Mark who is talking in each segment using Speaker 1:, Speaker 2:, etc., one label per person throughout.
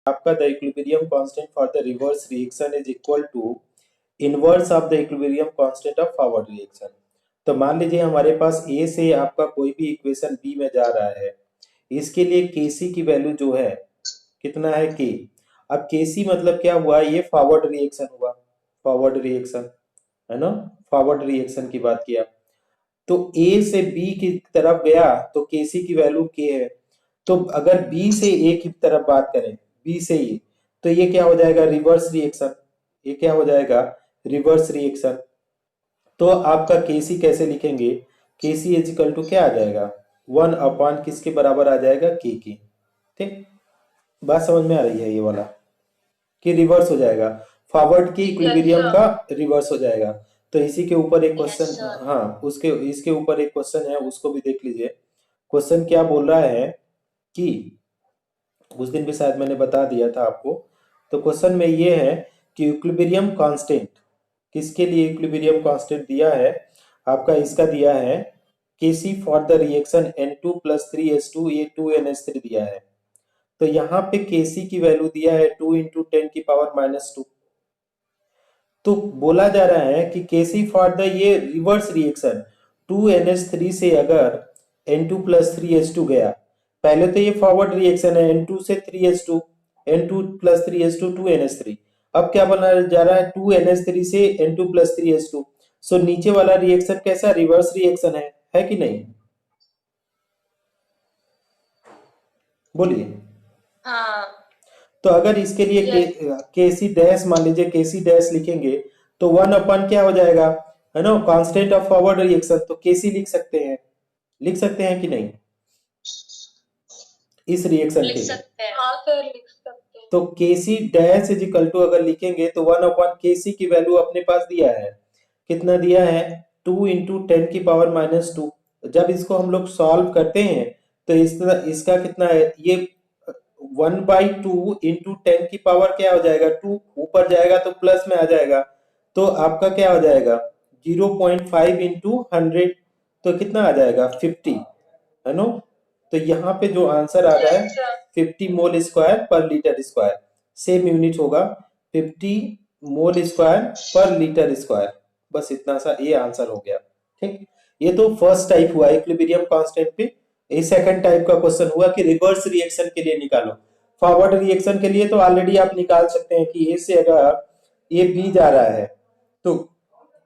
Speaker 1: आपका the equilibrium constant for the reverse reaction is equal to inverse of the equilibrium constant of forward reaction. तो मान लीजिए हमारे पास ए से आपका कोई भी इक्वेशन बी में जा रहा है, इसके लिए केसी की वैल्यू जो है कितना है के। अब केसी मतलब क्या हुआ, ये फॉरवर्ड रिएक्शन हुआ, फॉरवर्ड रिएक्शन है ना, फॉरवर्ड रिएक्शन की बात किया। तो ए से बी की तरफ गया तो केसी की वैल्यू के है। तो अगर बी से ए की तरफ बात करें, बी से ए, तो ये क्या हो जाएगा, रिवर्स रिएक्शन। ये क्या हो जाएगा, रिवर्स रिएक्शन। तो आपका केसी कैसे लिखेंगे, केसी इज इक्वल टू क्या आ जाएगा, 1/, किसके बराबर आ जाएगा, के की। ठीक, बात समझ में आ रही है ये वाला, कि रिवर्स हो जाएगा, फॉरवर्ड की इक्विलिब्रियम का रिवर्स हो जाएगा। तो इसी के ऊपर एक क्वेश्चन, हाँ उसके इसके ऊपर एक क्वेश्चन है, उसको भी देख लीजिए। क्वेश्चन क्या बोल रहा है कि उस दिन भी शायद मैंने बता दिया था आपको। तो क्वेश्चन में ये है कि इक्विलिब्रियम कांस्टेंट, किसके लिए इक्विलिब्रियम कांस्टेंट दिया है आपका, इसका दिया है Kc for the reaction N2 + 3H2 ये 2NH3 दिया है। तो यहाँ पे Kc की वैल्यू दिया है 2 × 10⁻²। तो बोला जा रहा है कि Kc फॉर द ये रिवर्स रिएक्शन 2NH3 से अगर N2 + 3H2 गया, पहले तो ये फॉरवर्ड रिएक्शन है N2 से 3H2, N2 + 3H2 2NH3। अब क्या बना जा रहा है, 2NH3 से N2 + 3H2। सो नीचे वाला रिएक्शन कैसा, रिवर्स रिएक्शन है कि नहीं, बोलिए।
Speaker 2: हाँ।
Speaker 1: तो अगर इसके लिए केसी डैश, मान लीजिए केसी डैश लिखेंगे तो 1/, क्या हो जाएगा, है ना, कांस्टेंट ऑफ फॉरवर्ड रिएक्शन। तो केसी लिख सकते हैं, लिख सकते हैं कि नहीं, इस रिएक्शन के लिए।
Speaker 2: हाँ सर लिख सकते हैं।
Speaker 1: तो केसी डैश इज इक्वल टू अगर लिखेंगे तो 1/केसी की वैल्यू अपने पास दिया है, कितना दिया है, 2 × 10⁻²। जब इसको हम लोग सॉल्व करते हैं तो इसका कितना है, ये 1/2 × 10 की पावर क्या हो जाएगा, 2 ऊपर जाएगा तो प्लस में आ जाएगा। तो आपका क्या हो जाएगा, 0.5 × 100, तो कितना आ जाएगा, 50, है ना। तो यहाँ पे जो आंसर आ रहा है 50 मोल स्क्वायर पर लीटर स्क्वायर, सेम यूनिट होगा 50 मोल स्क्वायर पर लीटर स्क्वायर। बस इतना सा ये आंसर हो गया। ठीक, ये तो फर्स्ट टाइप हुआ इक्विलिब्रियम कांस्टेंट पे। ये सेकंड टाइप का क्वेश्चन हुआ कि रिवर्स रिएक्शन के लिए निकालो। फॉरवर्ड रिएक्शन के लिए तो ऑलरेडी आप निकाल सकते हैं कि ए से अगर ये बी जा रहा है तो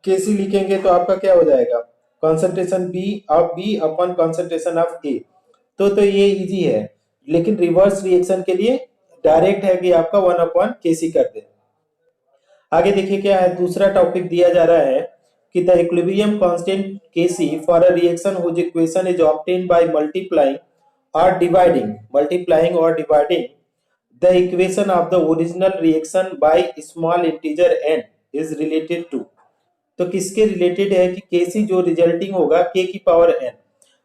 Speaker 1: केसी लिखेंगे तो आपका क्या हो जाएगा, concentration be upon concentration of A. तो ये इजी है, लेकिन रिवर्स रिएक्शन के लिए डायरेक्ट है कि आपका 1/Kc कर दे। आगे देखिए क्या है, दूसरा टॉपिक दिया जा रहा है कि the equilibrium constant Kc for a reaction which equation is obtained by multiplying or dividing the equation of the original reaction by small integer n is related to. तो किसके रिलेटेड है कि Kc जो रिजल्टिंग होगा k की power n,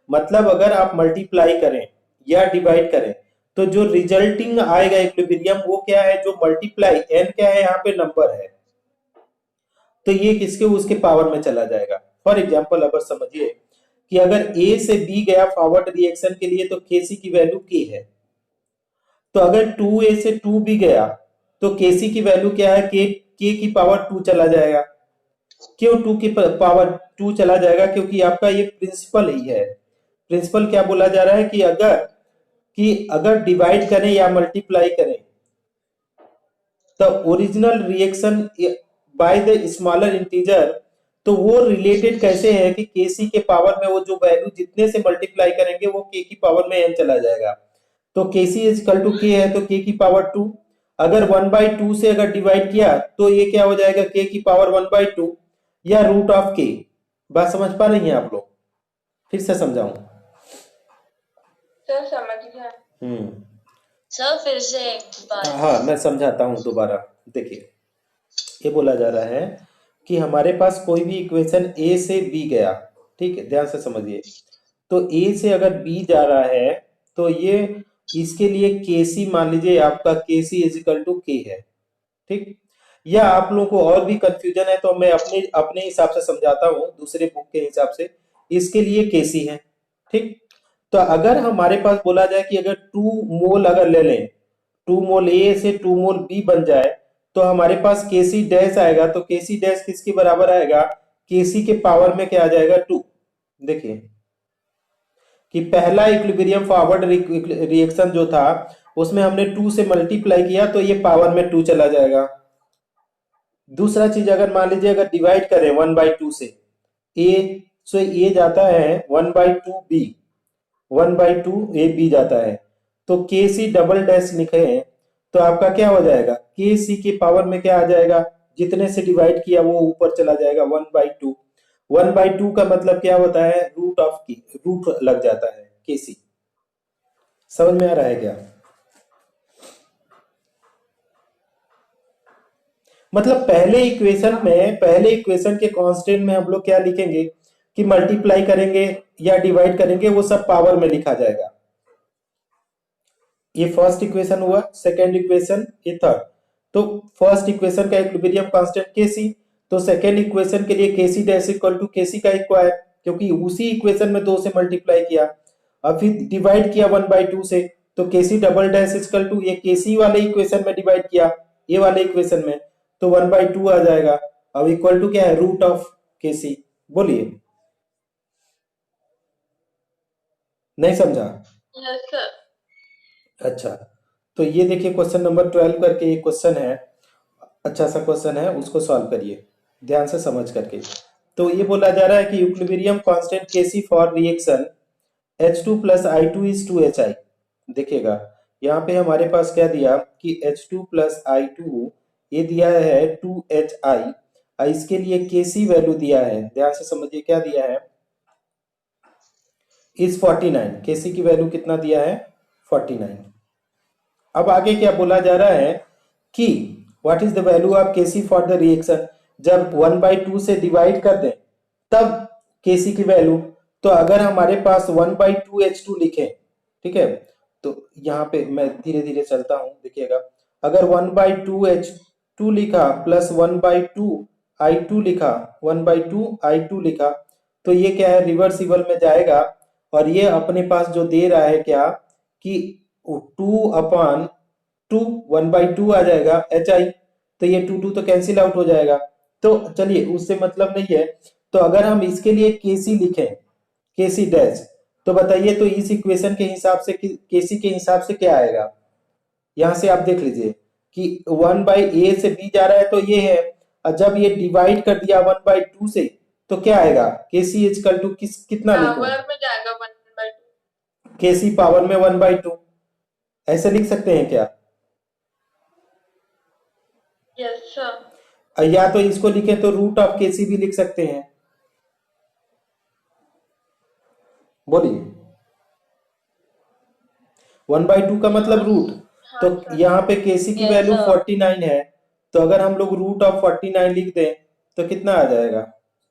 Speaker 1: मतलब अगर आप मल्टीप्लाई करें या डिवाइड करें तो जो रिजल्टिंग आएगा इक्विलिब्रियम वो क्या है, जो मल्टीप्लाई n क्या है यहाँ पे नंबर है, तो ये किसके उसके पावर में चला जाएगा। फॉर एग्जांपल अब समझिए कि अगर a से b गया फॉरवर्ड रिएक्शन के लिए तो Kc की वैल्यू k है। तो अगर 2a से 2b गया तो Kc की वैल्यू क्या है, k की पावर 2 चला जाएगा। क्यों 2 की पावर 2 चला जाएगा, क्योंकि आपका ये प्रिंसिपल ही है। प्रिंसिपल क्या बोला जा रहा है कि अगर डिवाइड करें या मल्टीप्लाई करें तो original reaction by the smaller integer, तो वो रिलेटेड कैसे है कि Kc के पावर में वो जो वैल्यू जितने से मल्टीप्लाई करेंगे वो k की पावर में n चला जाएगा। तो Kc is equal to k है तो k की पावर 2, अगर 1/2 से अगर डिवाइड किया तो ये क्या हो जाएगा, k की पावर 1/2 या रूट ऑफ k। बात समझ पा रही हैं आप लोग, फिर से समझाऊं।
Speaker 2: सर समझ गया।
Speaker 3: सर फिर से एक बार।
Speaker 1: हाँ मैं समझाता हूँ दोबारा। देखिए ये बोला जा रहा है कि हमारे पास कोई भी इक्वेशन a से b गया, ठीक है, ध्यान से समझिए। तो a से अगर b जा रहा है तो ये इसके लिए Kc मान लीजिए आपका Kc is equal to k है। ठीक, या आप लोगों को और भी कंफ्यूजन है तो मैं अपने अपने हिसाब से समझाता हूँ, दूसरे बुक के हिसाब से इसके लिए Kc है। ठीक, तो अगर हमारे पास बोला जाए कि अगर 2 मोल अगर ले लें 2 मोल ए से 2 मोल बी बन जाए तो हमारे पास केसी डैश आएगा। तो केसी डैश किसके बराबर आएगा? केसी के पावर में क्या आ जाएगा? 2। देखिए कि पहला इक्विलिब्रियम फॉरवर्ड रिएक्शन जो था उसमें हमने 2 से मल्टीप्लाई किया तो ये पावर में 2 चला जाएगा। दूसरा चीज, अगर मान लीजिए अगर डिवाइड करें 1/2 से ए, सो ए जाता है 1/2 बी, 1/2 ए बी जाता है। तो के सी डबल डैश लिखे हैं तो आपका क्या हो जाएगा? के सी के पावर में क्या आ जाएगा? जितने से डिवाइड किया वो ऊपर चला जाएगा 1/2। 1/2 का मतलब क्या होता है? रूट ऑफ की, रूट लग जाता है के सी। समझ में आ रहा है क्या? मतलब पहले इक्वेशन के कांस्टेंट में हम लोग क्या लिखेंगे कि मल्टीप्लाई करेंगे या डिवाइड करेंगे, वो सब पावर में लिखा जाएगा। ये फर्स्ट इक्वेशन हुआ, सेकंड इक्वेशन, ये थर्ड। तो फर्स्ट इक्वेशन का इक्विलिब्रियम कांस्टेंट केसी, तो सेकंड इक्वेशन के लिए केसी डैश इक्वल टू केसी का स्क्वायर, क्योंकि उसी इक्वेशन में 2 से मल्टीप्लाई किया। अब फिर डिवाइड किया 1/2 से, तो केसी डबल डैश इक्वल टू ये केसी वाले इक्वेशन में डिवाइड किया ये वाले इक्वेशन में, तो 1/2 आ जाएगा। अब इक्वल टू क्या है? Root of KC. बोलिए, नहीं समझा?
Speaker 2: Yes sir.
Speaker 1: अच्छा, तो ये देखिए क्वेश्चन नंबर 12 करके एक क्वेश्चन है, अच्छा सा क्वेश्चन है, उसको सॉल्व करिए ध्यान से समझ करके। तो ये बोला जा रहा है कि equilibrium constant KC for reaction H2 plus I2 is 2HI। देखिएगा यहाँ पे हमारे पास क्या दिया कि H2 प्लस I2 ये दिया है 2HI, इसके लिए केसी वैल्यू दिया है, ध्यान से समझिए क्या दिया है, इज 49। केसी की वैल्यू कितना दिया है? 49। अब आगे क्या बोला जा रहा है कि what is the value of KC for the reaction, जब 1/2 से डिवाइड कर दें तब केसी की वैल्यू। तो अगर हमारे पास 1/2 H2 लिखे, ठीक है, तो यहाँ पे मैं धीरे धीरे चलता हूं, देखिएगा अगर 1/2 H2 लिखा प्लस 1/2 I2 लिखा, 1/2 I2 लिखा, तो ये क्या है? रिवर्सिबल में जाएगा और ये अपने पास जो दे रहा है क्या कि 2/2 1/2 आ जाएगा HI, तो ये 2 तो कैंसिल आउट हो जाएगा। तो चलिए उससे मतलब नहीं है। तो अगर हम इसके लिए केसी लिखें, केसी डैश, तो बताइए तो इस इक्वेशन के हिसाब से केसी के हिसाब से क्या आएगा? यहां से आप देख लीजिए कि 1/a से b जा रहा है तो ये है, और जब ये डिवाइड कर दिया 1/2 से तो क्या आएगा? केसी इक्वल टू कितना लिखूं?
Speaker 2: पावर में जाएगा 1/2।
Speaker 1: केसी पावर में 1/2, ऐसे लिख सकते हैं क्या?
Speaker 2: Yes sir.
Speaker 1: या तो इसको लिखें तो रूट ऑफ केसी भी लिख सकते हैं। बोलिए, 1/2 का मतलब रूट, तो
Speaker 2: हाँ सर।
Speaker 1: यहाँ पे केसी की
Speaker 3: Yes,
Speaker 1: वैल्यू
Speaker 3: sir.
Speaker 1: 49 है, तो अगर हम लोग रूट ऑफ 49 लिख दें तो कितना आ जाएगा?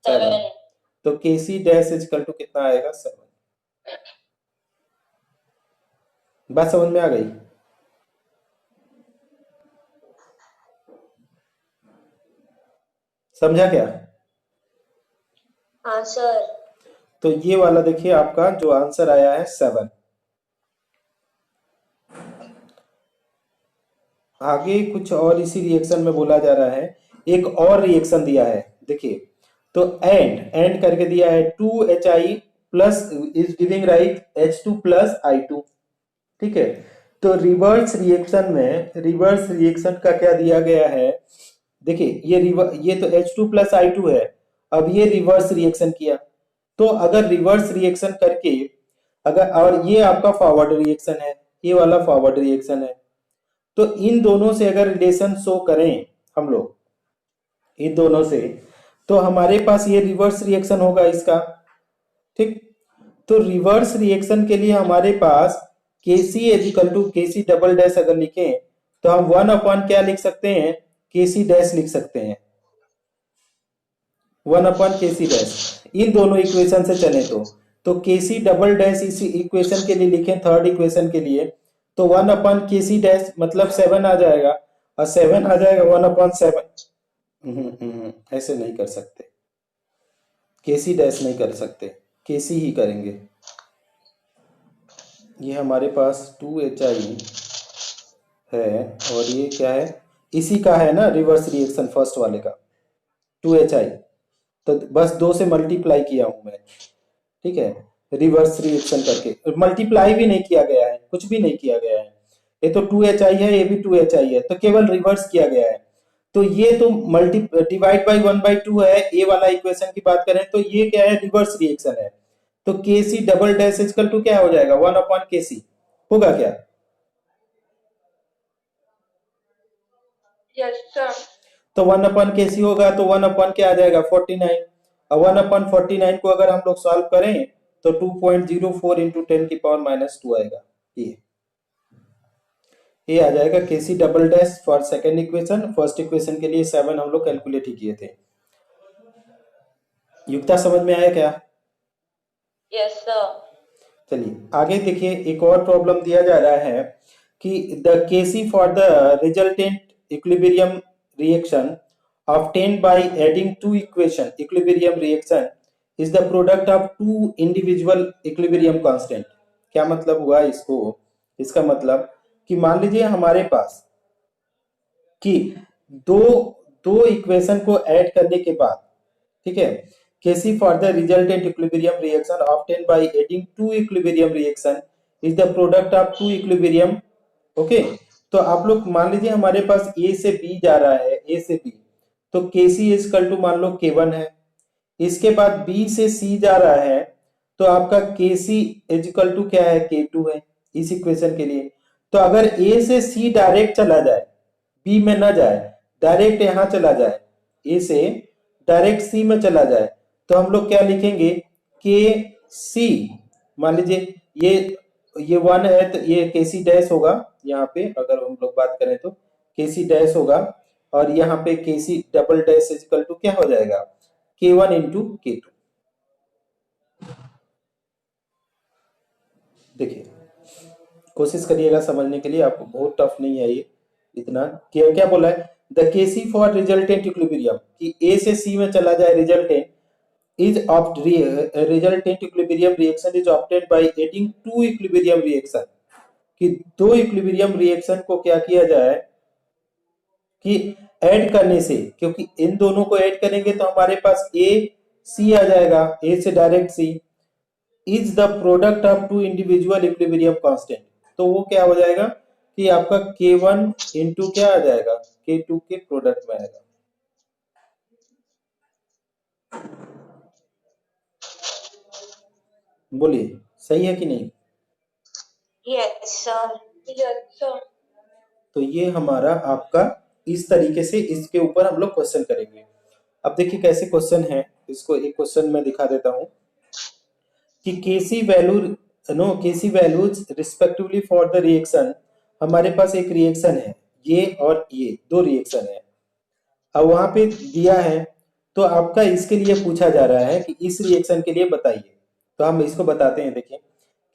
Speaker 1: 7।
Speaker 3: 7.
Speaker 1: तो केसी डैश इक्वल टू कितना आएगा? 7। बात समझ में आ गई? समझा क्या?
Speaker 3: हाँ सर।
Speaker 1: तो ये वाला देखिए आपका जो आंसर आया है 7। आगे कुछ और इसी रिएक्शन में बोला जा रहा है, एक और रिएक्शन दिया है, देखिए तो एंड करके दिया है 2HI plus is giving right H2 plus I2, ठीक है। तो रिवर्स रिएक्शन का क्या दिया गया है? देखिए ये तो H2 प्लस I2 है, अब ये रिवर्स रिएक्शन किया, तो अगर रिवर्स रिएक्शन करके अगर, और ये आपका फॉरवर्ड रिएक्शन है, ये वाला फॉरवर्ड रिएक्शन है, तो इन दोनों से अगर रिलेशन शो करें हम लोग, इन दोनों से, तो हमारे पास ये रिवर्स रिएक्शन होगा इसका, ठीक। तो रिवर्स रिएक्शन के लिए हमारे पास KC equal to KC double dash अगर लिखें तो हम 1 क्या लिख सकते हैं? केसी डैश लिख सकते हैं, 1/केसी डैश। इन दोनों इक्वेशन से चले तो केसी डबल डैश इसी इक्वेशन के लिए लिखें, थर्ड इक्वेशन के लिए, तो 1/केसी डैश मतलब 7 आ जाएगा, और 7 आ जाएगा 1/7। ऐसे नहीं कर सकते, केसी डैश नहीं कर सकते, केसी ही करेंगे। ये हमारे पास 2HI है और ये क्या है, इसी का है ना रिवर्स रिएक्शन फर्स्ट वाले का 2HI, तो बस 2 से मल्टीप्लाई किया हूं मैं, ठीक है, रिवर्स रिएक्शन करके। मल्टीप्लाई भी नहीं किया गया है, कुछ भी नहीं किया गया है, ये तो 2HI है, ये भी 2HI है, तो केवल रिवर्स किया गया है। तो ये तो मल्टी डिवाइड बाई 1/2 है, ए वाला इक्वेशन की बात करें तो ये क्या है, रिवर्स रिएक्शन है। तो KC double dash equal to क्या हो जाएगा, 1/KC होगा क्या?
Speaker 2: Yes, sir.
Speaker 1: तो 1/KC होगा तो 1 क्या आ जाएगा, 49। और 1/49 को अगर हम लोग सॉल्व करें तो 2.04 इंटू 10⁻² आएगा। ये आ जाएगा KC double dash for second equation. First equation के लिए 7 हम लोग कैलकुलेट ही किए थे। युक्ता समझ में आया क्या?
Speaker 3: Yes sir.
Speaker 1: चलिए आगे देखिए, एक और प्रॉब्लम दिया जा रहा है कि the KC for the resultant equilibrium reaction obtained by adding two equation equilibrium reaction is the product of two individual equilibrium constant। क्या मतलब हुआ इसको, इसका मतलब कि मान लीजिए हमारे पास कि दो दो इक्वेशन को ऐड करने के बाद, ठीक है, KC for the resultant equilibrium reaction obtained by adding two equilibrium reaction is the product of two equilibrium। Okay, तो आप लोग मान लीजिए हमारे पास A से B जा रहा है, A से B, तो KC इक्वल टू मान लो K1 है। इसके बाद B से C जा रहा है तो आपका KC इक्वल टू क्या है, K2 है इस इक्वेशन के लिए। तो अगर A से C डायरेक्ट चला जाए, B में ना जाए, डायरेक्ट यहां चला जाए, A से डायरेक्ट C में चला जाए, तो हम लोग क्या लिखेंगे, KC, मान लीजिए ये 1 है तो ये KC डैश होगा, यहाँ पे अगर हम लोग बात करें तो KC डैश होगा, और यहाँ पे KC double dash equal to क्या हो जाएगा, K1 इंटू K2। देखिए कोशिश करिएगा समझने के लिए, आपको बहुत टफ नहीं है ये इतना। क्या क्या बोला है, the KC for resultant equilibrium, कि A से C में चला जाए resultant, is of resultant equilibrium reaction is obtained by adding two equilibrium reaction, कि दो इक्विलिब्रियम रिएक्शन को क्या किया जाए कि ऐड करने से, क्योंकि इन दोनों को ऐड करेंगे तो हमारे पास A C आ जाएगा, A से direct C is the product of two individual equilibrium constant, तो वो क्या हो जाएगा कि आपका K1 इंटू क्या आ जाएगा, K2 के प्रोडक्ट में आएगा। बोलिए सही है कि नहीं?
Speaker 3: Yes sir.
Speaker 2: Yes, sir.
Speaker 1: तो ये हमारा आपका इस तरीके से इसके ऊपर हम लोग क्वेश्चन करेंगे। अब देखिए कैसे क्वेश्चन है, इसको एक क्वेश्चन में दिखा देता हूं कि KC values respectively for the reaction. हमारे पास एक रिएक्शन है ये और ये दो रिएक्शन है, अब वहां पे दिया है तो आपका इसके लिए पूछा जा रहा है कि इस रिएक्शन के लिए बताइए। तो हम इसको बताते हैं। देखिए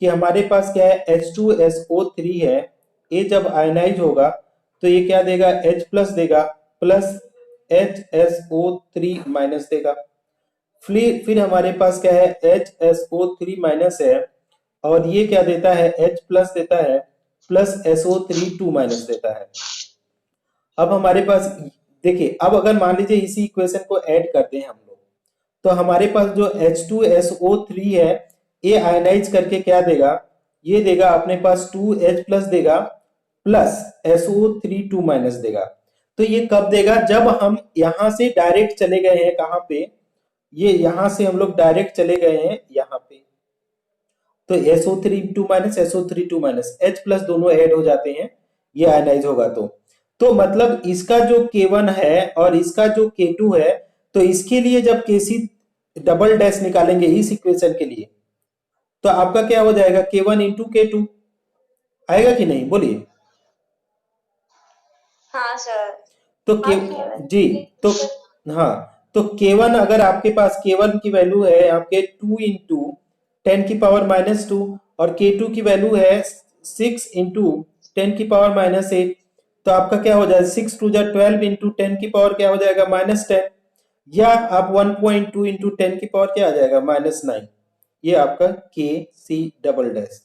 Speaker 1: कि हमारे पास क्या है, H2SO3 है, ये जब आयनाइज होगा तो ये क्या देगा, H प्लस देगा, प्लस HSO3 माइनस देगा। फिर हमारे पास क्या है, HSO3 माइनस है, और ये क्या देता है, H प्लस देता है, प्लस SO3 2 माइनस देता है। अब हमारे पास देखिए, अब अगर मान लीजिए इसी इक्वेशन को ऐड करते हैं हम लोग, तो हमारे पास जो H2SO3 है ये आयनाइज करके क्या देगा, ये देगा अपने पास 2H प्लस देगा, प्लस SO3 2 माइनस देगा। तो ये कब देगा, जब हम यहां से डायरेक्ट चले गए हैं, कहां पे, ये यहां से हम लोग डायरेक्ट चले गए हैं यहाँ पे, तो SO3 2 minus SO3 2 minus H plus दोनों ऐड हो जाते हैं, ये आयनाइज होगा। तो मतलब इसका जो K1 है और इसका जो K2 है, तो इसके लिए जब KC डबल डैश निकालेंगे इस इक्वेशन के लिए, तो आपका क्या हो जाएगा, K1 इंटू K2 आएगा कि नहीं, बोलिए।
Speaker 3: हाँ सर।
Speaker 1: तो जी, तो हाँ, तो K1 अगर आपके पास K1 की वैल्यू है आपके 2 इंटू 10⁻⁻2 और K2 की वैल्यू है 6 इंटू 10⁻⁻8, तो आपका क्या हो जाएगा, 6 टू 12 इंटू 10 की पावर क्या हो जाएगा, -10, या आप 1.2 इंटू 10 की पावर क्या आ जाएगा, -9। ये आपका KC डबल डैश।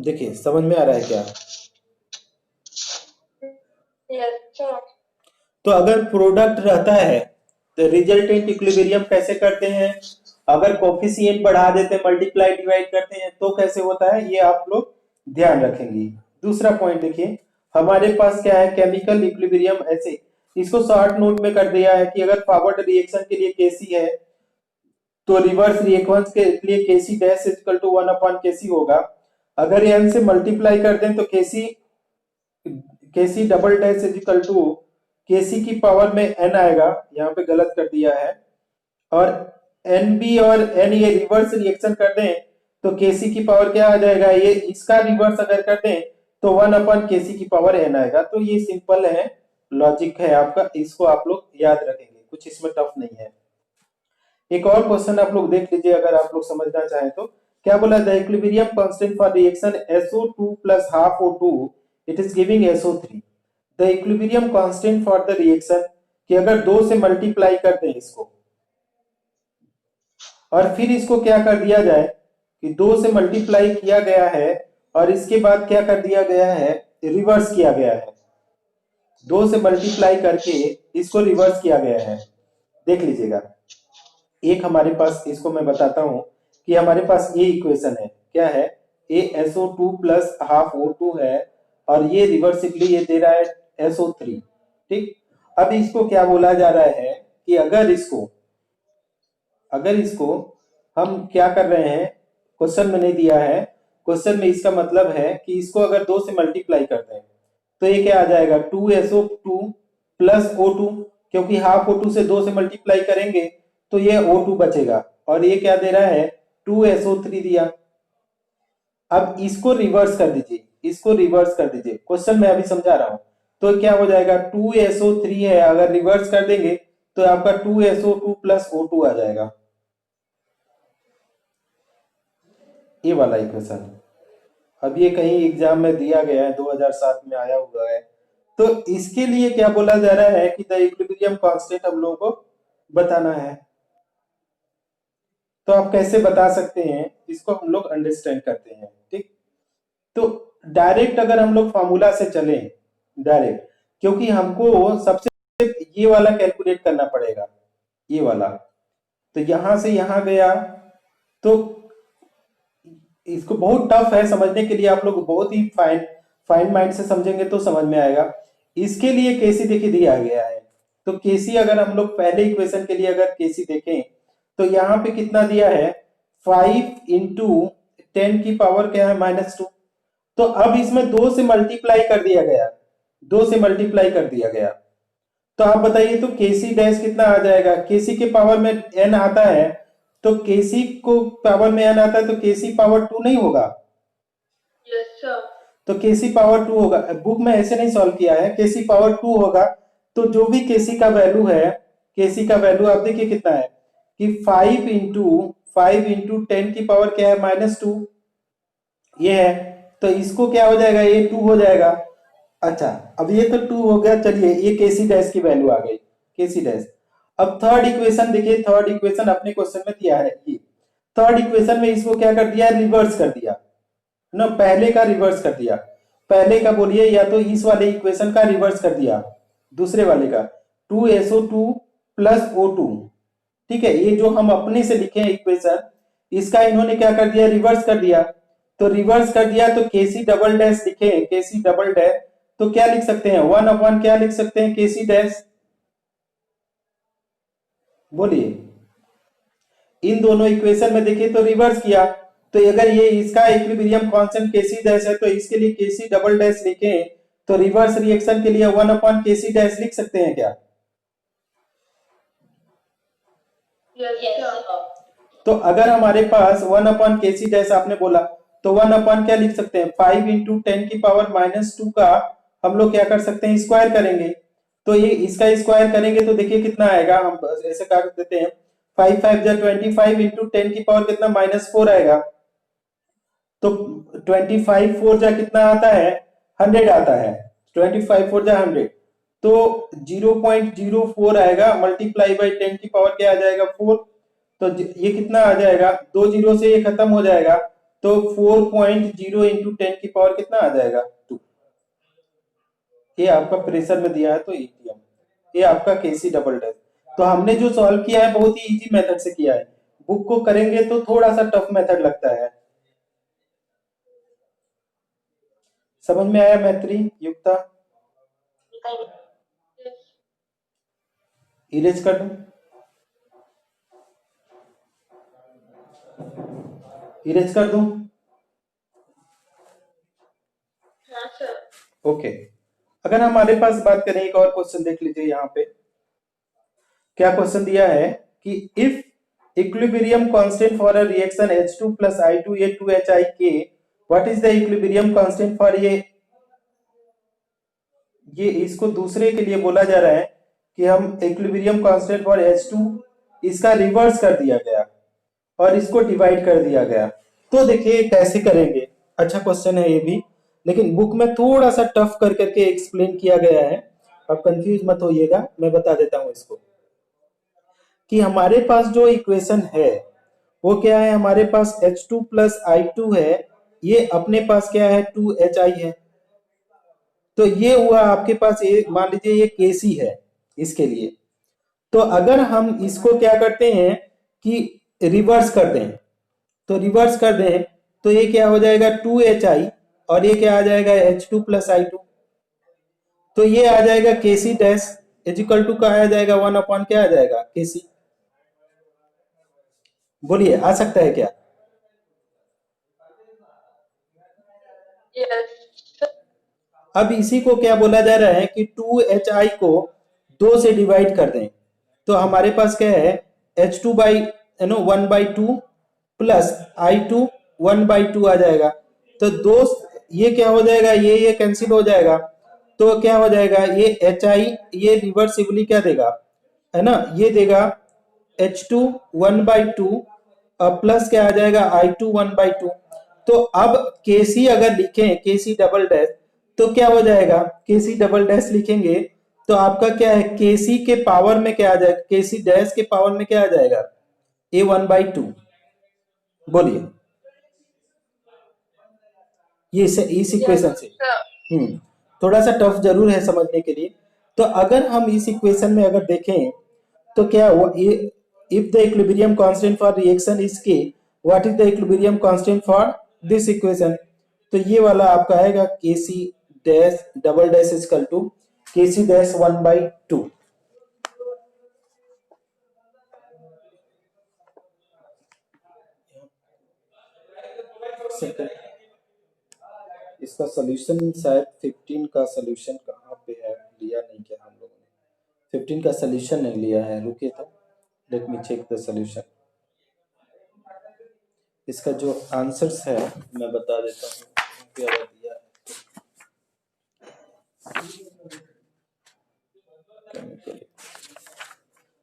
Speaker 1: देखिए समझ में आ रहा है क्या?
Speaker 2: Yes, sir.
Speaker 1: तो अगर प्रोडक्ट रहता है तो रिजल्टेंट इक्विलिब्रियम कैसे करते हैं, अगर कोफिशिएंट बढ़ा देते हैं, मल्टीप्लाई डिवाइड करते हैं तो कैसे होता है, ये आप लोग ध्यान रखेंगे। दूसरा पॉइंट देखिए, हमारे पास क्या है, केमिकल इक्विलिब्रियम ऐसे, इसको शॉर्ट नोट में कर दिया है कि अगर फॉरवर्ड रिएक्शन के लिए केसी है तो रिवर्स रिएक्शन के लिए केसी डैश इक्वल टू 1 अपॉन केसी होगा। अगर एन से मल्टीप्लाई कर दें तो केसी केसी डबल डैश इक्वल टू केसी की पावर में एन आएगा, यहाँ पे गलत कर दिया है, और एन बी और एन ये रिवर्स रिएक्शन कर दें तो केसी की पावर क्या आ जाएगा, ये इसका रिवर्स अगर कर दें तो 1 अपॉन केसी की पावर एन आएगा। तो ये सिंपल है, लॉजिक है आपका, इसको आप लोग याद रखेंगे, कुछ इसमें टफ नहीं है। एक और क्वेश्चन आप लोग देख लीजिए अगर आप लोग समझना चाहें तो, क्या बोला, the equilibrium constant for reaction SO2 plus half O2 it is giving SO3। The equilibrium constant for the reaction, कि अगर 2 से मल्टीप्लाई कर दें इसको और फिर इसको क्या कर दिया जाए कि 2 से मल्टीप्लाई किया गया है और इसके बाद क्या कर दिया गया है, रिवर्स किया गया है, 2 से मल्टीप्लाई करके इसको रिवर्स किया गया है। देख लीजिएगा, एक हमारे पास, इसको मैं बताता हूं कि हमारे पास ये इक्वेशन है, क्या है, ASO2 प्लस हाफ O2 है और ये रिवर्सिबली ये दे रहा है SO3। ठीक, अब इसको क्या बोला जा रहा है कि अगर इसको हम क्या कर रहे हैं, क्वेश्चन में नहीं दिया है, क्वेश्चन में इसका मतलब है कि इसको अगर 2 से मल्टीप्लाई करते हैं तो ये क्या आ जाएगा, 2SO2 प्लस O2, क्योंकि हाफ O2 से 2 से मल्टीप्लाई करेंगे तो ये O2 बचेगा, और ये क्या दे रहा है, 2SO3 दिया। अब इसको रिवर्स कर दीजिए, क्वेश्चन में अभी समझा रहा हूं, तो क्या हो जाएगा, 2SO3 है, अगर रिवर्स कर देंगे तो आपका 2SO2 प्लस O2 आ जाएगा, ये वाला इक्वेशन। अब ये कहीं एग्जाम में दिया गया है, 2007 में आया हुआ है। तो इसके लिए क्या बोला जा रहा है कि द इक्विलिब्रियम कांस्टेंट हम लोगों को बताना है। तो आप कैसे बता सकते हैं, इसको हम लोग अंडरस्टैंड करते हैं। ठीक, तो डायरेक्ट अगर हम लोग फॉर्मूला से चलें डायरेक्ट, क्योंकि हमको सबसे ये वाला कैलकुलेट करना पड़ेगा, ये वाला, तो यहां से यहां गया तो इसको बहुत टफ है समझने के लिए, आप लोग बहुत ही फाइन माइंड से समझेंगे तो समझ में आएगा। इसके लिए केसी देखिए दिया गया है, तो केसी अगर हम लोग पहले इक्वेशन के लिए अगर केसी देखें तो यहाँ पे कितना दिया है, 5 इंटू 10 की पावर क्या है, -2। तो अब इसमें 2 से मल्टीप्लाई कर दिया गया, तो आप बताइए तो केसी डैश कितना आ जाएगा, केसी के पावर में n आता है, तो केसी को पावर में n आता है तो केसी पावर 2 नहीं होगा,
Speaker 2: Yes, sir.
Speaker 1: तो केसी पावर 2 होगा। बुक में ऐसे नहीं सॉल्व किया है, केसी पावर 2 होगा, तो जो भी केसी का वैल्यू है, केसी का वैल्यू आप देखिए कितना है कि 5 इंटू 10 की पावर क्या है, -2, ये है, तो इसको क्या हो जाएगा, ये 2 हो जाएगा। अच्छा, अब ये तो 2 हो गया, चलिए ये केसी डैश की वैल्यू आ गई, केसी डैश। अब थर्ड इक्वेशन देखिए, थर्ड इक्वेशन अपने क्वेश्चन में दिया है, ये थर्ड इक्वेशन में इसको क्या कर दिया, रिवर्स कर दिया ना, पहले का रिवर्स कर दिया, पहले का बोलिए, या तो इस वाले इक्वेशन का रिवर्स कर दिया, दूसरे वाले का 2SO2 प्लस O2। ठीक है, ये जो हम अपने से लिखे हैं इक्वेशन, इसका इन्होंने क्या कर दिया, रिवर्स कर दिया, तो रिवर्स कर दिया तो केसी डबल डैश लिखे, केसी डबल डैश, तो क्या लिख सकते हैं, 1 अपॉन क्या लिख सकते हैं, केसी डैश, बोलिए। इन दोनों इक्वेशन में देखिए तो रिवर्स किया, तो अगर ये इसका इक्विलिब्रियम कांस्टेंट केसी डैश है तो इसके लिए केसी डबल डैश लिखें, तो रिवर्स रिएक्शन के लिए 1 अपॉन केसी डैश लिख सकते हैं क्या?
Speaker 2: Yes,
Speaker 3: Yes,
Speaker 2: sir.
Speaker 3: sir.
Speaker 1: तो अगर हमारे पास 1 अपॉन केसी डैश आपने बोला तो 1 अपॉन क्या लिख सकते हैं, 5 इंटू 10 की पावर -2 का हम लोग क्या कर सकते हैं, स्क्वायर करेंगे, तो ये इसका स्क्वायर करेंगे तो देखिए कितना आएगा, हम ऐसे कर देते हैं, 5 5 जा 25 इंटू 10 की पावर कितना, -4 आएगा, तो 25 4 जा कितना आता है, 100 आता है, 25 4 जा 100, तो 0.04 आएगा, मल्टीप्लाई बाई 10 की पावर क्या आ जाएगा, 4, तो ये कितना आ जाएगा, 2 जीरो से ये खत्म हो जाएगा, तो 4.0 इंटू 10 की पावर कितना आ जाएगा 2। ये आपका प्रेशर में दिया है तो एटीएम, ये आपका केसी डबल डैश। तो हमने जो सॉल्व किया है बहुत ही इजी मेथड से किया है, बुक को करेंगे तो थोड़ा सा टफ मेथड लगता है। समझ में आया मैत्री युक्ता? इरेज कर दूं? इरेज कर दूं?
Speaker 2: हाँ सर।
Speaker 1: ओके, अगर हमारे पास बात करें, एक और क्वेश्चन देख लीजिए यहाँ पे क्या क्वेश्चन दिया है कि if equilibrium constant for a reaction H2 plus I2A2HIK, what is the equilibrium constant for ये इसको दूसरे के लिए बोला जा रहा है कि हम इक्विलिब्रियम कांस्टेंट फॉर H2 इसका रिवर्स कर दिया गया और इसको डिवाइड कर दिया गया। तो देखिए कैसे करेंगे, अच्छा क्वेश्चन है ये भी, लेकिन बुक में थोड़ा सा टफ कर करके एक्सप्लेन किया गया है, अब कंफ्यूज मत होइएगा, मैं बता देता हूं इसको कि हमारे पास जो इक्वेशन है वो क्या है, हमारे पास H2 plus I2 है, ये अपने पास क्या है 2HI है, तो ये हुआ आपके पास, ये मान लीजिए ये KC है इसके लिए। तो अगर हम इसको क्या करते हैं कि रिवर्स कर दें, तो रिवर्स कर दें तो ये क्या हो जाएगा 2HI और ये क्या आ जाएगा H2 plus I2, तो ये आ जाएगा KC डैश इजिकल टू का आ जाएगा 1 अपॉन क्या आ जाएगा KC। बोलिए आ सकता है क्या?
Speaker 2: यस।
Speaker 1: अब इसी को क्या बोला जा रहा है कि 2HI को 2 से डिवाइड कर दें, तो हमारे पास क्या है H2 बाई 1/2 प्लस I2 1/2 आ जाएगा, तो दो ये क्या हो जाएगा, ये कैंसिल हो जाएगा, तो क्या हो जाएगा ये HI ये रिवर्सिबली क्या देगा है ना, ये देगा H2 1/2 प्लस क्या आ जाएगा I2 1/2। तो अब KC अगर लिखें KC डबल डैश तो क्या हो जाएगा, KC डबल डैश लिखेंगे तो आपका क्या है KC के पावर में क्या आ जाएगा, KC डैश के पावर में क्या आ जाएगा A 1/2। बोलिए ये इस इक्वेशन से थोड़ा सा टफ जरूर है समझने के लिए। तो अगर हम इस इक्वेशन में अगर देखें तो क्या if the equilibrium constant for reaction is K, what is the equilibrium constant for this equation, तो ये वाला आपका आएगा KC dash double dash is equal to KC dash 1/2। इसका सॉल्यूशन शायद 15 का सॉल्यूशन कहाँ पे है, लिया नहीं क्या हम लोगों ने, 15 का सॉल्यूशन नहीं लिया है, रुकिए तो let me check the solution. इसका जो आंसर्स है मैं बता देता हूँ क्या दिया है।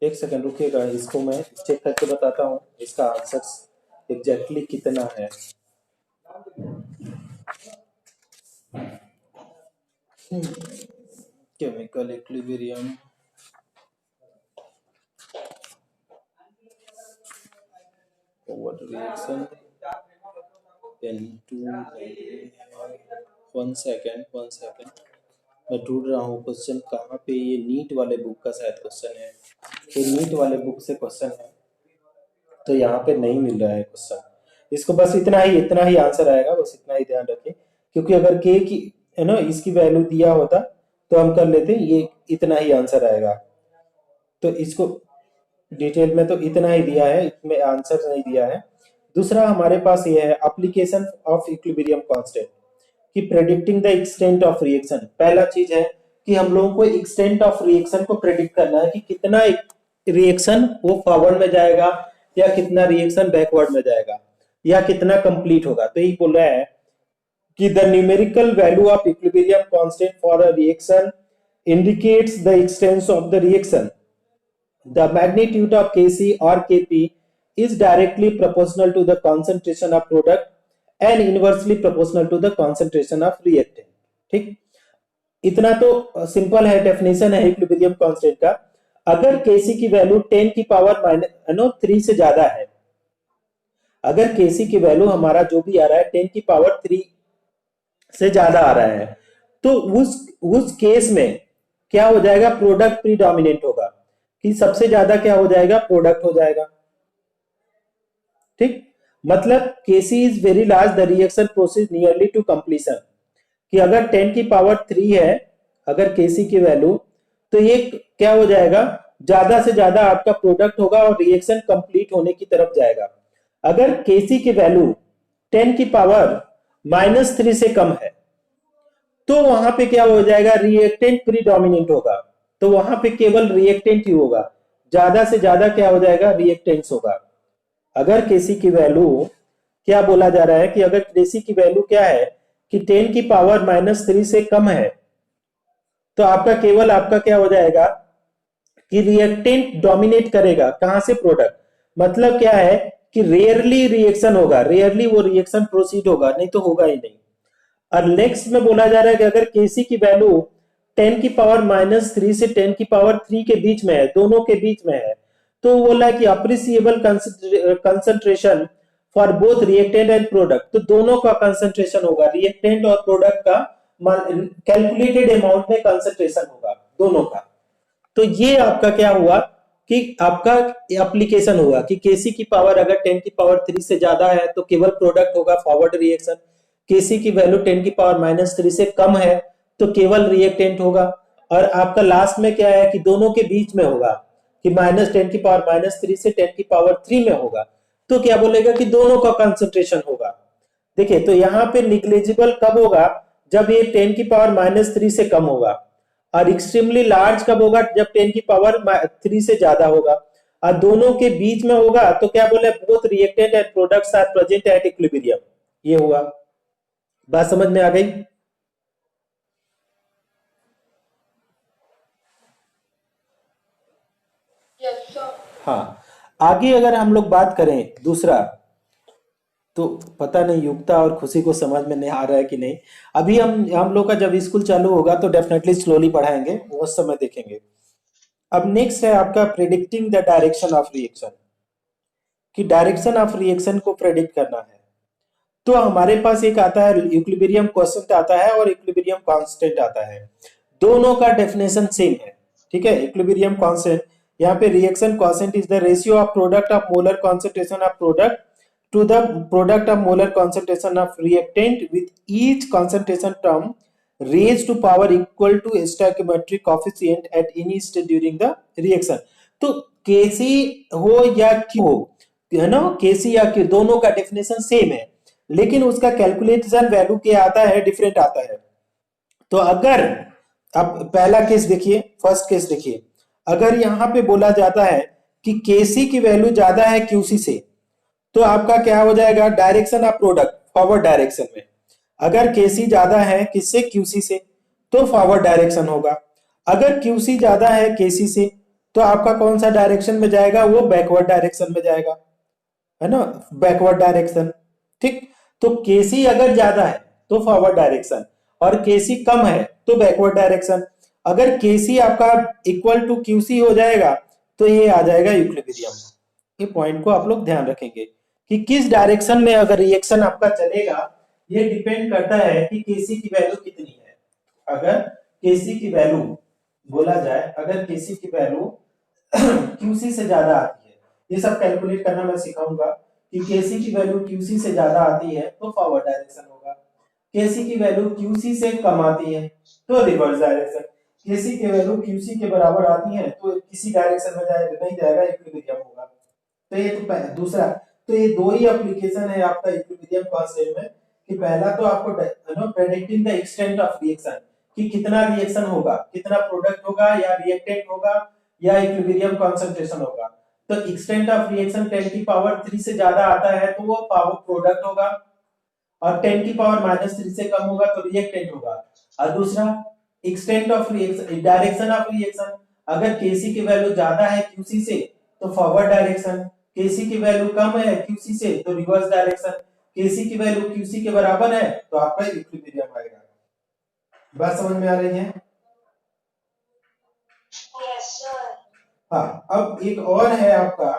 Speaker 1: एक सेकंड रुकिएगा, इसको मैं चेक करके बताता हूँ इसका आंसर्स एग्जैक्टली कितना है। Chemical equilibrium over reaction N2 1 second मैं ढूंढ रहा हूँ क्वेश्चन कहाँ पे, ये नीट वाले बुक का शायद क्वेश्चन है, ये नीट वाले बुक से क्वेश्चन है तो यहाँ पे नहीं मिल रहा है क्वेश्चन। इसको बस इतना ही आंसर आएगा, बस इतना ही ध्यान रखें, क्योंकि अगर K की है ना इसकी वैल्यू दिया होता तो हम कर लेते, ये इतना ही आंसर आएगा, तो इसको डिटेल में तो इतना ही दिया है, इसमें आंसर नहीं दिया है। दूसरा हमारे पास ये है एप्लीकेशन ऑफ इक्विलिब्रियम कांस्टेंट कि predicting the extent of reaction. पहला चीज है कि हम लोगों को एक्सटेंट ऑफ रिएक्शन को प्रेडिक्ट करना है कि कितना रिएक्शन वो फॉरवर्ड में जाएगा या कितना रिएक्शन बैकवर्ड में जाएगा या कितना कंप्लीट होगा। तो ये बोल रहा है कि the numerical value of equilibrium constant for a reaction indicates the expanse of the reaction. The magnitude of Kc or Kp is directly proportional to the concentration of product and inversely proportional to the concentration of reactant। ठीक, इतना तो simple है, definition है equilibrium constant का। अगर Kc की value 10 की power -3 से ज्यादा है अगर केसी की वैल्यू हमारा जो भी आ रहा है 10 की पावर 3 से ज्यादा आ रहा है, तो उस केस में क्या हो जाएगा, प्रोडक्ट प्रीडोमिनेंट होगा, कि सबसे ज्यादा क्या हो जाएगा, प्रोडक्ट हो जाएगा। ठीक, मतलब KC is very large, the reaction proceed nearly to completion, कि अगर 10 की पावर 3 है अगर केसी की वैल्यू, तो ये क्या हो जाएगा, ज्यादा से ज्यादा आपका प्रोडक्ट होगा और रिएक्शन कंप्लीट होने की तरफ जाएगा। अगर केसी की वैल्यू 10 की पावर -3 से कम है, तो वहां पे क्या हो जाएगा, रिएक्टेंट प्रीडोमिनेंट होगा, तो वहां पे केवल रिएक्टेंट ही होगा, ज्यादा से ज्यादा क्या हो जाएगा, रिएक्टेंस होगा। अगर केसी की वैल्यू, क्या बोला जा रहा है कि अगर केसी की वैल्यू क्या है कि 10 की पावर -3 से कम है, तो आपका केवल आपका क्या हो जाएगा कि रिएक्टेंट डोमिनेट करेगा, कहां से, प्रोडक्ट। मतलब क्या है कि रेयरली रिएक्शन होगा, रेयरली वो रिएक्शन प्रोसीड होगा, नहीं तो होगा ही नहीं। और नेक्स्ट में बोला जा रहा है कि अगर केसी की वैल्यू 10 की पावर -3 से 10 की पावर 3 के बीच में है, दोनों के बीच में है, तो बोला है कि appreciable concentration for both reactant and product, तो दोनों का कंसंट्रेशन होगा, रिएक्टेंट और प्रोडक्ट का कैलकुलेटेड अमाउंट में कंसंट्रेशन होगा दोनों का। तो ये आपका क्या हुआ कि आपका एप्लीकेशन हुआ कि केसी की पावर अगर 10 की पावर 3 से ज्यादा है तो केवल प्रोडक्ट होगा, फॉरवर्ड रिएक्शन। केसी की वैल्यू 10 की पावर -3 से कम है तो केवल रिएक्टेंट होगा। और आपका लास्ट में क्या है कि दोनों के बीच में होगा, कि -10 की पावर -3 से 10 की पावर 3 में होगा, तो क्या बोलेगा कि दोनों का कंसंट्रेशन होगा। देखिए, तो यहाँ पे निग्लेजिबल कब होगा, जब ये 10 की पावर -3 से कम होगा, और एक्सट्रीमली लार्ज कब होगा, जब 10 की पावर 3 से ज्यादा होगा, और दोनों के बीच में होगा तो क्या बोले, both reactant and products are present at equilibrium. ये हुआ, बात समझ में आ गई।
Speaker 2: Yes, sir.
Speaker 1: हाँ, आगे अगर हम लोग बात करें दूसरा, तो पता नहीं युक्ता और खुशी को समझ में नहीं आ रहा है कि नहीं। अभी हम लोग का जब स्कूल चालू होगा तो डेफिनेटली स्लोली पढ़ाएंगे, वो उस समय देखेंगे। अब नेक्स्ट है आपका predicting the direction of reaction, कि डायरेक्शन ऑफ रिएक्शन को प्रेडिक्ट करना है। तो हमारे पास एक आता है इक्विलिब्रियम कांस्टेंट आता है और इक्विलिब्रियम कांस्टेंट आता है, दोनों का डेफिनेशन सेम है। ठीक है, इक्विलिब्रियम कांस्टेंट, यहाँ पे reaction constant is the ratio of product of molar concentration of product to the product of molar concentration of reactant with each concentration term raise to power equal to stoichiometric coefficient at any stage during the reaction. तो KC हो या Q हो, है ना, केसी या Q, दोनों का definition same है, लेकिन उसका कैलकुलेशन वैल्यू क्या आता है, डिफरेंट आता है। तो अगर अब पहला केस देखिए, फर्स्ट केस देखिए, अगर यहां पे बोला जाता है कि केसी की वैल्यू ज्यादा है क्यूसी से, तो आपका क्या हो जाएगा, direction of product forward direction में। अगर केसी ज्यादा है किससे, क्यूसी से, तो फॉरवर्ड डायरेक्शन होगा। अगर क्यूसी ज्यादा है केसी से, तो आपका कौन सा डायरेक्शन में जाएगा, वो बैकवर्ड डायरेक्शन में जाएगा, है ना, बैकवर्ड डायरेक्शन। ठीक, तो केसी अगर ज्यादा है तो फॉरवर्ड डायरेक्शन, और केसी कम है तो बैकवर्ड डायरेक्शन। अगर केसी आपका इक्वल टू क्यूसी हो जाएगा तो ये आ जाएगा इक्विलिब्रियम। ये पॉइंट को आप लोग ध्यान रखेंगे कि किस डायरेक्शन में अगर रिएक्शन आपका चलेगा, ये डिपेंड करता है कि केसी की वैल्यू कितनी है। अगर केसी की वैल्यू बोला जाए, अगर केसी की वैल्यू क्यूसी से ज्यादा आती है, ये सब कैलकुलेट करना मैं सिखाऊंगा, कि केसी की वैल्यू क्यूसी से ज्यादा आती है तो फॉरवर्ड डायरेक्शन होगा, केसी की वैल्यू क्यूसी से कम आती है तो रिवर्स डायरेक्शन, केसी की वैल्यू क्यूसी के बराबर आती है तो किसी डायरेक्शन में जाएगा नहीं जाएगा, इक्विलिब्रियम होगा। तो ये तो दूसरा, तो ये दो ही एप्लीकेशन है आपका इक्विलिब्रियम कांस्टेंट में, कि पहला तो आपको predicting the extent of reaction, कि कितना रिएक्शन होगा, कितना प्रोडक्ट होगा या रिएक्टेंट होगा या इक्विलिब्रियम कंसंट्रेशन होगा। तो एक्सटेंट ऑफ रिएक्शन 10 की पावर 3 से ज्यादा आता है तो वो पावर प्रोडक्ट होगा, और 10 की पावर -3 से कम होगा तो रिएक्टेंट होगा। और दूसरा extent of reaction, direction of reaction, अगर केसी की वैल्यू ज्यादा है क्यूसी से तो फॉरवर्ड डायरेक्शन, केसी की वैल्यू कम है क्यूसी से तो रिवर्स डायरेक्शन, केसी की वैल्यू क्यूसी के बराबर है तो आपका इक्विलिब्रियम आएगा। बात समझ में आ रही है।
Speaker 3: Yes, sir.
Speaker 1: हाँ, अब एक और है आपका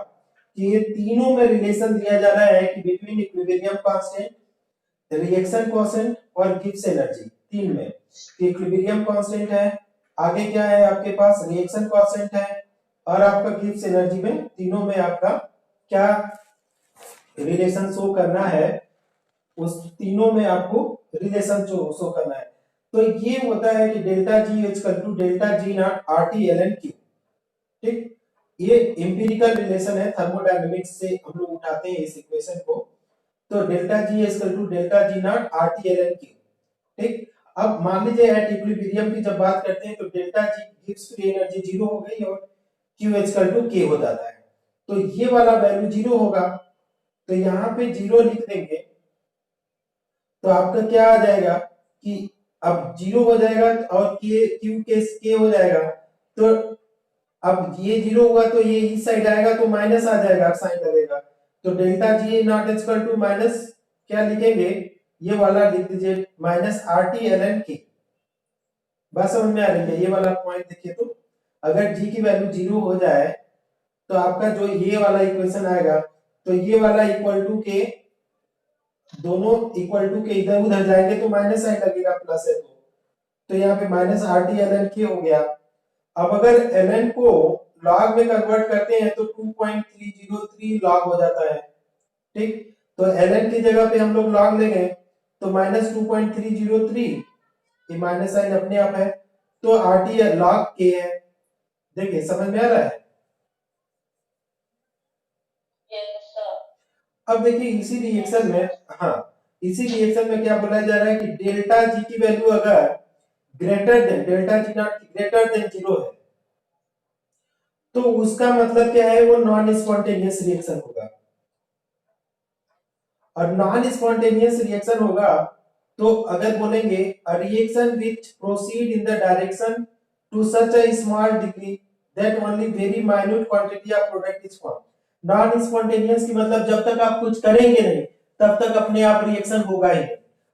Speaker 1: कि ये तीनों में रिलेशन दिया जा रहा है कि between equilibrium constant, reaction constant और गिब्स एनर्जी, तीन में इक्विलिब्रियम कांस्टेंट है, आगे क्या है आपके पास रिएक्शन कांस्टेंट है और आपका गिब्स एनर्जी में, तीनों में आपका क्या रिलेशन शो करना है, उस तीनों में आपको रिलेशन शो करना है। तो ये होता है कि delta G equal to delta G not RT LN Q. ठीक, ये एम्पिरिकल रिलेशन है, थर्मोडायनेमिक्स से हम लोग उठाते हैं इस इक्वेशन को। तो delta G equal to delta G not RT LN Q. ठीक, अब मान लीजिए एट इक्विलिब्रियम की जब बात करते हैं तो डेल्टा जी गिव्स फ्री एनर्जी जीरो हो गई और क्यू इक्वल टू के हो जाता है। तो ये वाला वैल्यू जीरो होगा, तो यहाँ पे जीरो लिख देंगे तो आपका क्या आ जाएगा कि अब जीरो हो जाएगा और के क्यू के हो जाएगा। तो अब ये जीरो हुआ तो ये इस साइड आएगा तो माइनस आ जाएगा, साइन लगेगा। तो delta G not equal to minus क्या लिखेंगे, ये वाला लिख दीजिए माइनस आरटी एलएन के। बस समझ में आ रही है ये वाला पॉइंट? देखिए तो अगर जी की वैल्यू जीरो हो जाए तो आपका जो ये वाला इक्वेशन आएगा तो ये वाला इक्वल टू के, दोनों इक्वल टू के इधर उधर जाएंगे तो माइनस साइन लगेगा, प्लस है तो यहाँ पे माइनस आरटी एलएन के हो गया। अब अगर ln को log में कन्वर्ट करते हैं तो 2.303 log हो जाता है। ठीक, तो ln की जगह पे हम लोग log लेंगे तो माइनस 2.303, ये माइनस साइन अपने आप है, तो RT log k है। देखिए समझ में आ रहा है?
Speaker 3: Yes, sir.
Speaker 1: अब देखिए इसी रिएक्शन में, हाँ इसी रिएक्शन में क्या बोला जा रहा है कि डेल्टा जी की वैल्यू अगर greater than delta G not greater than zero है तो उसका मतलब क्या है, वो नॉन स्पॉन्टेनियस रिएक्शन होगा। और नॉन स्पॉन्टेनियस रिएक्शन होगा तो अगर बोलेंगे a reaction which proceed in the direction to such a small degree that only very minute quantity of product is form. Non spontaneous की मतलब जब तक आप कुछ करेंगे नहीं तब तक अपने आप रिएक्शन होगा ही नहीं।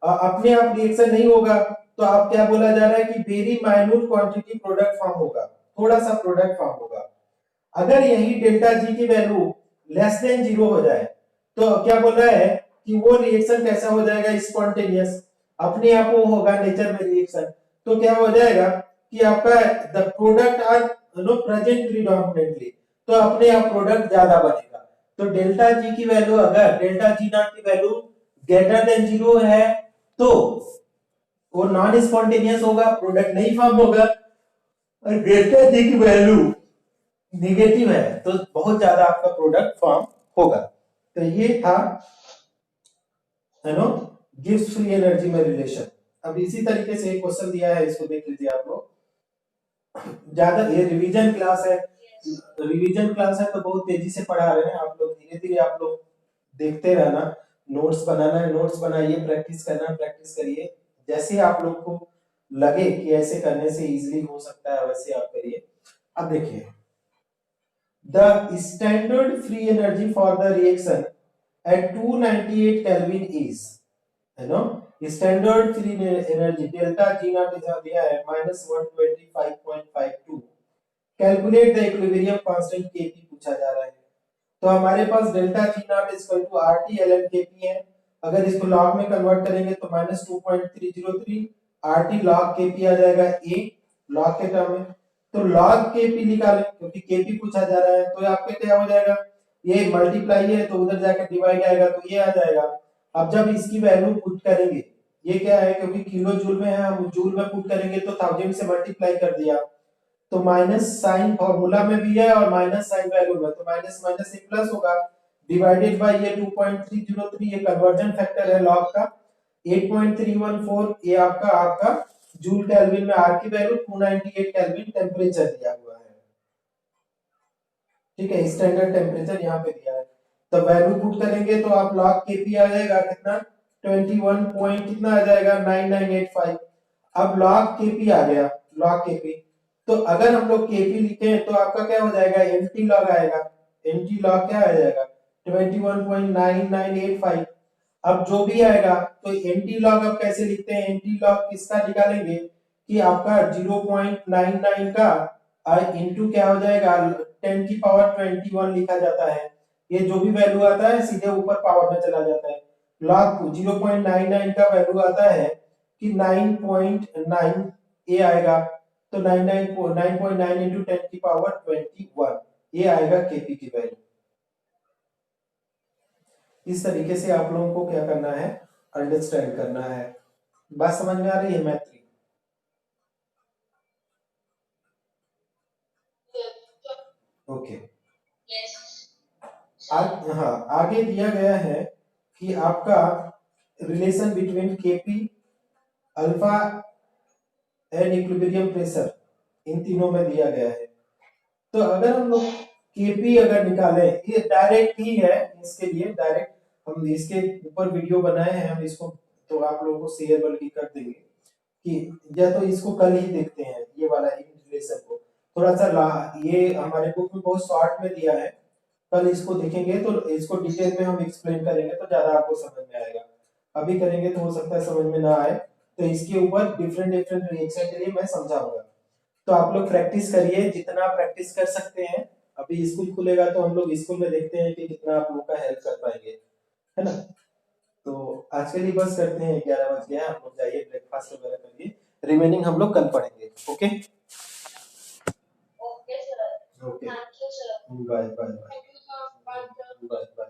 Speaker 1: अपने आप रिएक्शन नहीं होगा तो आप क्या बोला जा रहा है कि very minute quantity product form होगा, थोड़ा सा प्रोडक्ट फॉर्म होगा। अगर यही डेल्टा जी की वैल्यू लेस देन जीरो हो जाए तो क्या बोल रहा है कि वो रिएक्शन कैसा हो जाएगा, स्पॉन्टेनियस, अपने आप वो होगा नेचर में रिएक्शन। तो क्या हो जाएगा कि आपका the product are present predominantly, तो अपने आप प्रोडक्ट ज्यादा बनेगा। तो डेल्टा जी की वैल्यू अगर डेल्टा जी नॉट की वैल्यू ग्रेटर देन जीरो है तो वो नॉन स्पॉन्टेनियस होगा, प्रोडक्ट नहीं फॉर्म होगा। और डेल्टा जी की वैल्यू नेगेटिव है तो बहुत ज्यादा आपका प्रोडक्ट फॉर्म होगा। तो ये था गिव्स फ्री एनर्जी में रिलेशन। अब इसी तरीके से एक क्वेश्चन दिया है, इसको देख लीजिए आप लोग। ज्यादा ये रिवीजन क्लास है, रिवीजन क्लास है तो बहुत तेजी से पढ़ा रहे हैं आप लोग, धीरे धीरे आप लोग देखते रहना, नोट्स बनाना है नोट्स बनाइए, प्रैक्टिस करना प्रैक्टिस करिए, जैसे आप लोग को लगे कि ऐसे करने से इजीली हो सकता है वैसे आप करिए। अब देखिए the standard free energy for the reaction at 298 Kelvin is, standard free energy delta G naught is दिया है -125.52। Calculate the equilibrium constant Kp पूछा जा रहा है। तो हमारे पास delta G naught equal to RT ln Kp है। अगर इसको लॉग में कन्वर्ट करेंगे तो -2.303 RT log Kp आ जाएगा A log के टर्म में। तो log Kp निकालें क्योंकि Kp पूछा जा रहा है, तो आपके क्या हो जाएगा, ये मल्टीप्लाई है तो उधर जाकर डिवाइड आएगा तो ये आ जाएगा। अब जब इसकी वैल्यू पुट करेंगे, ये क्या है क्योंकि किलो जूल में है, हम जूल में पुट करेंगे तो 1000 से मल्टीप्लाई कर दिया तो माइनस साइन फॉर्मूला में भी है और माइनस साइन वैल्यू में, तो माइनस माइनस एक प्लस होगा डिवाइडेड बाय ये 2.303, ये कन्वर्जन फैक्टर है लॉग का 8.314, ये आपका जूल केल्विन में आर की वैल्यू 298 केल्विन टेंपरेचर दिया हुआ है। ठीक है, स्टैंडर्ड टेंपरेचर यहाँ पे दिया है, तो वैल्यू पुट करेंगे तो आप लॉग केपी आ जाएगा कितना 21 पॉइंट कितना आ जाएगा 9985। अब लॉग केपी आ गया, लॉग केपी, तो अगर हम लोग केपी लिखें तो आपका क्या हो जाएगा एनटी लॉग आएगा, एनटी लॉग क्या आ जाएगा 21.9985। अब जो भी आएगा तो एनटी लॉग अब कैसे लिखते हैं, एनटी लॉग किसका निकालेंगे कि आपका 0.99 का इनटू क्या हो जाएगा 10 की पावर 21 लिखा जाता है, ये जो भी वैल्यू आता है सीधे ऊपर पावर में चला जाता है। log 0.99 का वैल्यू आता है कि 9.9 ये आएगा, तो 9.9 इंटू 10 की पावर 21 ये आएगा केपी की वैल्यू। इस तरीके से आप लोगों को क्या करना है, अंडरस्टैंड करना है। बात समझ में आ रही है मैत्री? ओके।
Speaker 3: Yes.
Speaker 1: हाँ, आगे दिया गया है कि आपका relation between KP, alpha and equilibrium pressure, इन तीनों में दिया गया है। तो अगर हम लोग केपी अगर निकालें, ये डायरेक्ट ही है, इसके लिए डायरेक्ट हम इसके ऊपर वीडियो बनाए हैं, हम इसको तो आप लोगों को शेयर बल्कि कर देंगे कि या तो इसको कल ही देखते हैं ये वाला रिलेशन को, थोड़ा सा ये हमारे बुक में बहुत शॉर्ट में दिया है, कल इसको देखेंगे तो इसको डिटेल में हम एक्सप्लेन करेंगे तो ज्यादा आपको समझ में आएगा। अभी करेंगे तो हो सकता है समझ में ना आए, तो इसके ऊपर डिफरेंट डिफरेंट रिएक्शन के लिए मैं समझाऊंगा। तो आप लोग प्रैक्टिस करिए, जितना प्रैक्टिस कर सकते हैं। अभी स्कूल खुलेगा तो हम लोग स्कूल में देखते हैं कि कितना आप लोग का हेल्प कर पाएंगे, है ना। तो आज के लिए बस करते हैं, 11 बज गया है, आप लोग जाइए ब्रेकफास्ट वगैरह करिए, रिमेनिंग हम लोग कल पढ़ेंगे। Okay
Speaker 3: Okay, sir.
Speaker 1: Okay,
Speaker 3: Thank you, sir.
Speaker 1: Bye bye bye
Speaker 2: Thank you, sir. Bye, sir.
Speaker 1: Bye bye.